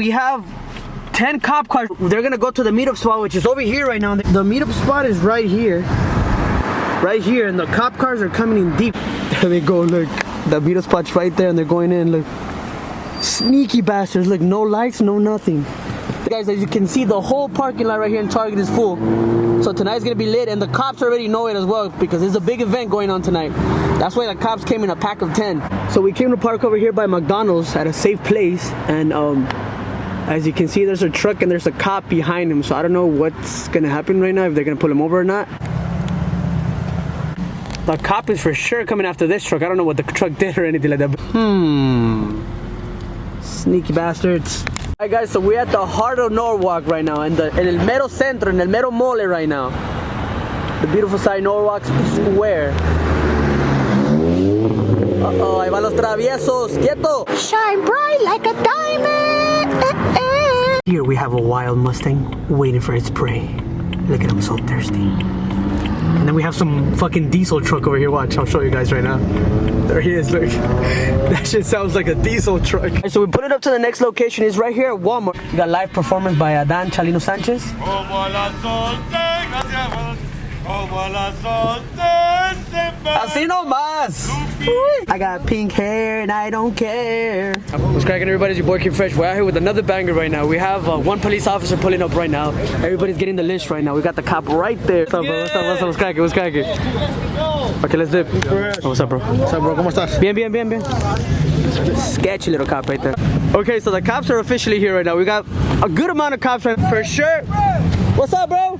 we have 10 cop cars. They're gonna go to the meetup spot, which is over here right now. The meetup spot is right here. Right here, and the cop cars are coming in deep. There they go, look. The meetup spot's right there, and they're going in, look. Sneaky bastards, look, no lights, no nothing. Guys, as you can see, the whole parking lot right here in Target is full. So tonight's gonna be lit, and the cops already know it as well, because there's a big event going on tonight. That's why the cops came in a pack of 10. So we came to park over here by McDonald's at a safe place, and as you can see, there's a truck and there's a cop behind him. So I don't know what's gonna happen right now, if they're gonna pull him over or not. The cop is for sure coming after this truck. I don't know what the truck did or anything like that. Sneaky bastards. Alright guys, so we're at the heart of Norwalk right now, in el mero centro, in el mero mole right now. The beautiful side, Norwalk Square. Uh-oh, ahí van los traviesos. Quieto! Shine bright like a diamond! Here we have a wild Mustang waiting for its prey. Look at him, so thirsty. And then we have some fucking diesel truck over here. Watch, I'll show you guys right now. There he is, look. That shit sounds like a diesel truck. Right, so we put it up to the next location. It's right here at Walmart. We got live performance by Adan Chalino Sanchez. Así nomás. I got pink hair and I don't care. What's cracking, everybody? It's your boy Kid Fresh. We're out here with another banger right now. We have one police officer pulling up right now. Everybody's getting the list right now. We got the cop right there. What's up, bro? What's up? What's up? What's cracking? What's cracking? Okay, let's dip. Oh, what's up, bro? What's up, bro? ¿Cómo estás? Bien, bien, bien, bien. Sketchy little cop right there. Okay, so the cops are officially here right now. We got a good amount of cops right now. For sure. What's up, bro?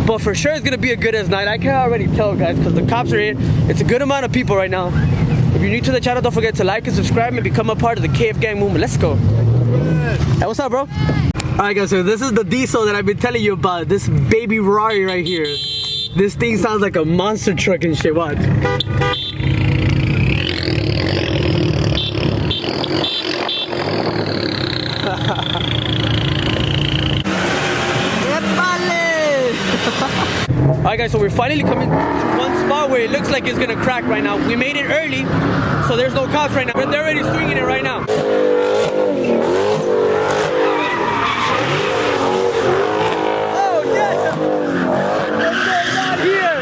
But for sure it's gonna be a good ass night. I can already tell, guys, because the cops are here. It's a good amount of people right now. If you're new to the channel, don't forget to like and subscribe and become a part of the KF gang movement. Let's go. Hey, what's up, bro? Alright guys, so this is the diesel that I've been telling you about. This baby Rari right here. This thing sounds like a monster truck and shit. Watch. Alright guys, so we're finally coming to one spot where it looks like it's gonna crack right now. We made it early, so there's no cops right now, but they're already swinging it right now. Oh yeah! What's going on here?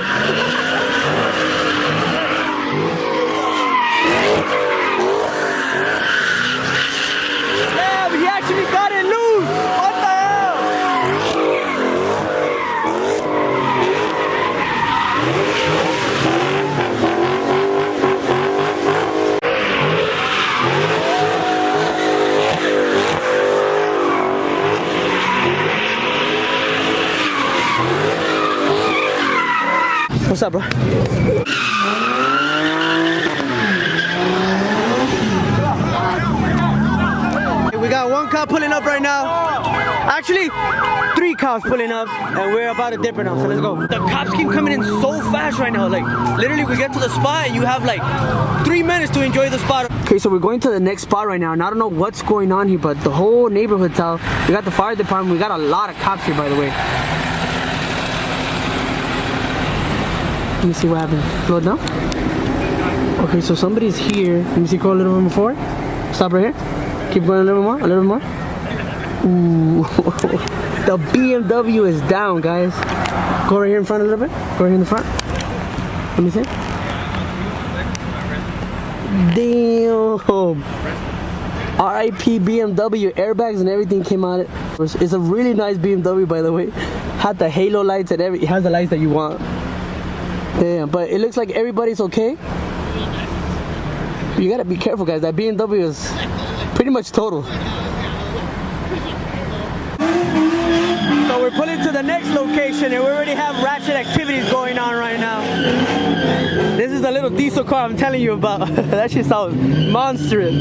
Damn, he actually got it loose! What the hell? What's up, bro? We got one cop pulling up right now. Actually, 3 cops pulling up, and we're about to dip right now, so let's go. The cops keep coming in so fast right now. Like, literally, we get to the spot, and you have like 3 minutes to enjoy the spot. Okay, so we're going to the next spot right now, and I don't know what's going on here, but the whole neighborhood's out. We got the fire department. We got a lot of cops here, by the way. Let me see what happened. Load now? Okay, so somebody's here. Let me see, go a little bit more. Stop right here. Keep going a little more, a little more. Ooh, the BMW is down, guys. Go right here in front a little bit. Go right here in the front. Let me see. Damn. RIP BMW, airbags and everything came out. It's a really nice BMW, by the way. Had the halo lights and everything. It has the lights that you want. Damn, but it looks like everybody's okay. You gotta be careful, guys. That BMW is pretty much total. So we're pulling to the next location, and we already have ratchet activities going on right now. This is the little diesel car I'm telling you about. That shit sounds monstrous.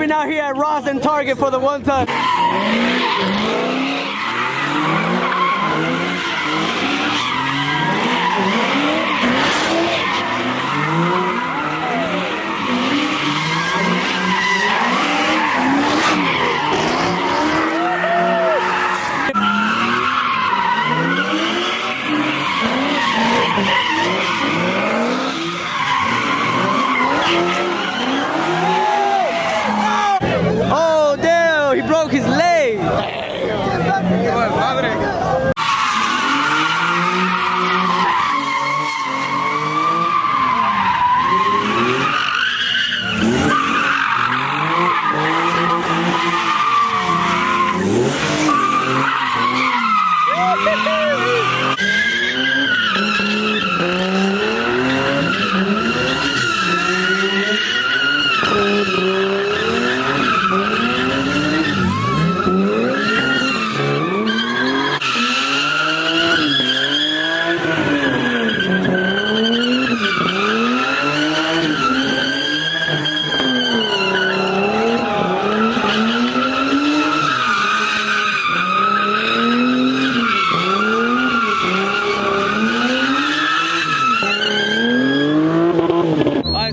stopping out here at Ross and Target for the one time. His leg.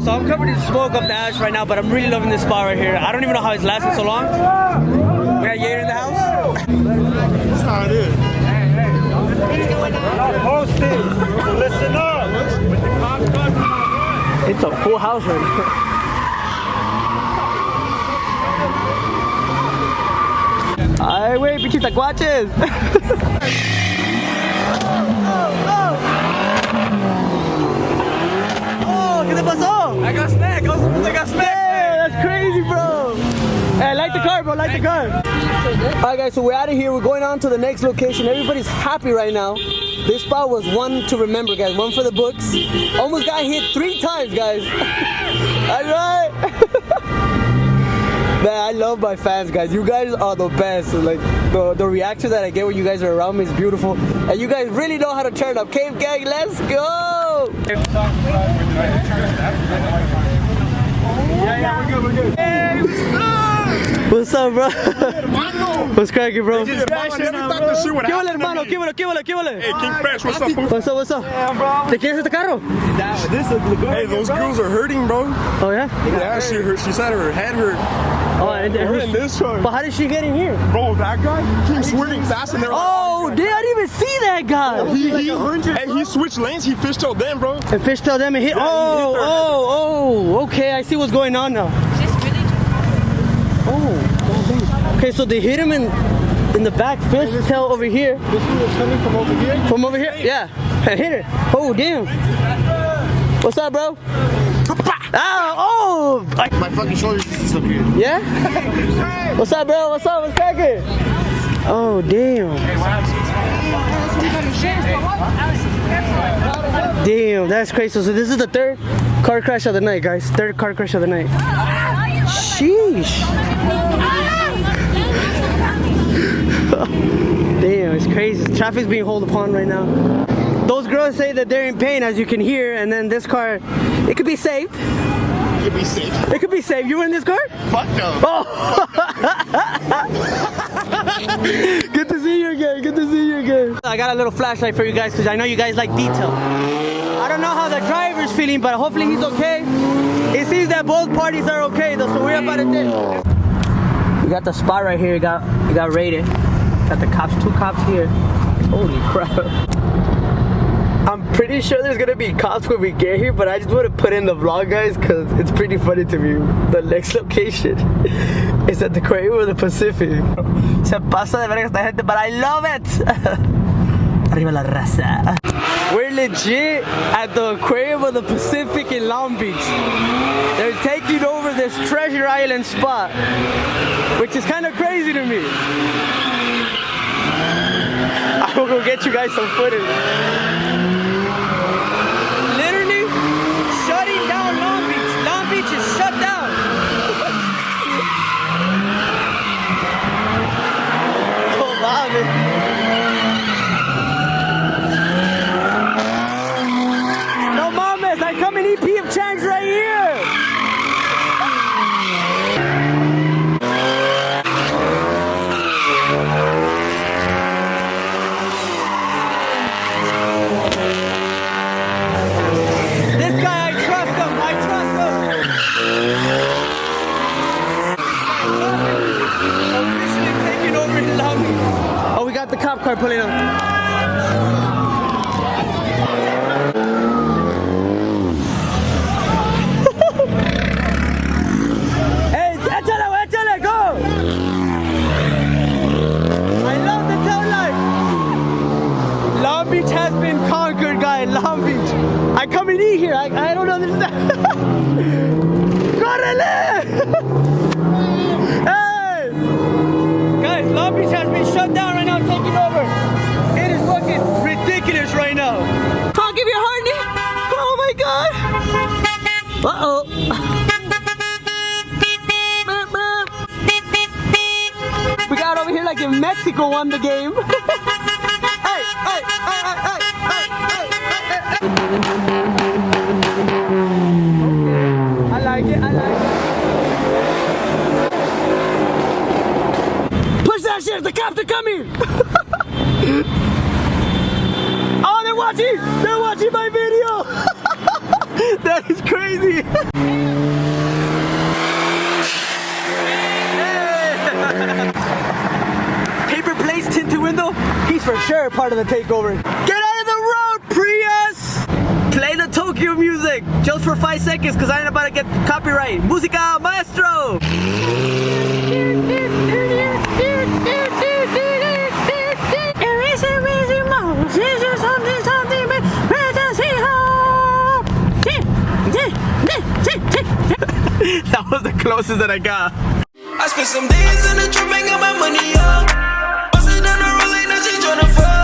So I'm covered in smoke up the ash right now, but I'm really loving this spot right here. I don't even know how it's lasted so long. We got Yair in the house. That's how it is. Listen up. It's a full house right now. Ay, wey, pinches tacuaches. ¿Qué te pasó? I got snack. I got snack. Hey, that's crazy, bro. Hey, I like the car, bro. I like the car. Alright, guys, so we're out of here. We're going on to the next location. Everybody's happy right now. This spot was one to remember, guys. One for the books. Almost got hit 3 times, guys. Alright. Man, I love my fans, guys. You guys are the best. Like the reaction that I get when you guys are around me is beautiful. And you guys really know how to turn up. Cave Gang, let's go! Yeah, we're good. Hey, what's up, bro? What's cracking, bro? Hey, King Fresh, what's up, fool? What's up? ¿Te quieres este carro? Hey, those girls are hurting, bro. Oh, yeah? Yeah, she said her head hurt. Oh, and We're in this truck. But how did she get in here? Bro, that guy keeps swerving fast and they're like, oh, I didn't even see that guy. He switched lanes, he fishtailed them, bro. And fishtailed them and hit. Yeah, Okay, I see what's going on now. Oh, okay, so they hit him in the back, fishtail over here. This one was coming from over here? From over here? Yeah, and hit her. Oh, damn. What's up, bro? Oh! My fucking shoulders is up here. Yeah? What's up, bro? What's up? What's cracking? Oh, damn. Damn, that's crazy. So this is the 3rd car crash of the night, guys. 3rd car crash of the night. Sheesh. Damn, it's crazy. Traffic's being held upon right now. Those girls say that they're in pain, as you can hear, and then this car, it could be saved. It could be safe. It could be saved. You were in this car? Fuck no. Oh. Good to see you again. Good to see you again. I got a little flashlight for you guys because I know you guys like detail. I don't know how the driver's feeling, but hopefully he's okay. It seems that both parties are okay though, so we're about to do. We got the spot right here. You got raided. Got the cops, 2 cops here. Holy crap. I'm pretty sure there's gonna be cops when we get here, but I just want to put in the vlog, guys, because it's pretty funny to me. The next location is at the Aquarium of the Pacific. Se pasa de verga esta gente, but I love it. Arriba la raza. We're legit at the Aquarium of the Pacific in Long Beach. They're taking over this Treasure Island spot, which is kind of crazy to me. I will go get you guys some footage. No mames, I come in EP of change right here. car pulling up. Hey, échale, go! I love the tail light. Long Beach has been conquered, guys. Long Beach. I come and eat here. I don't understand. Correle! Hey! Guys, Long Beach has been shut down right now, taking over. It is fucking ridiculous right now. Come on, give me a heart, Nick. Oh my god. Uh-oh. We got over here like if Mexico won the game. Hey, hey, hey, hey, hey, hey, hey, hey. I like it, I like it. Push that shit, the cops are coming! Oh, they're watching my video! That is crazy! Paper plates, tinted window, he's for sure part of the takeover. Get out of the road, Prius! Play the Tokyo music, just for 5 seconds, because I ain't about to get copyright. Música maestro! That was the closest that I got. I spent some days in the trap and got my money up. Bustin' down the road like now she tryna fuck.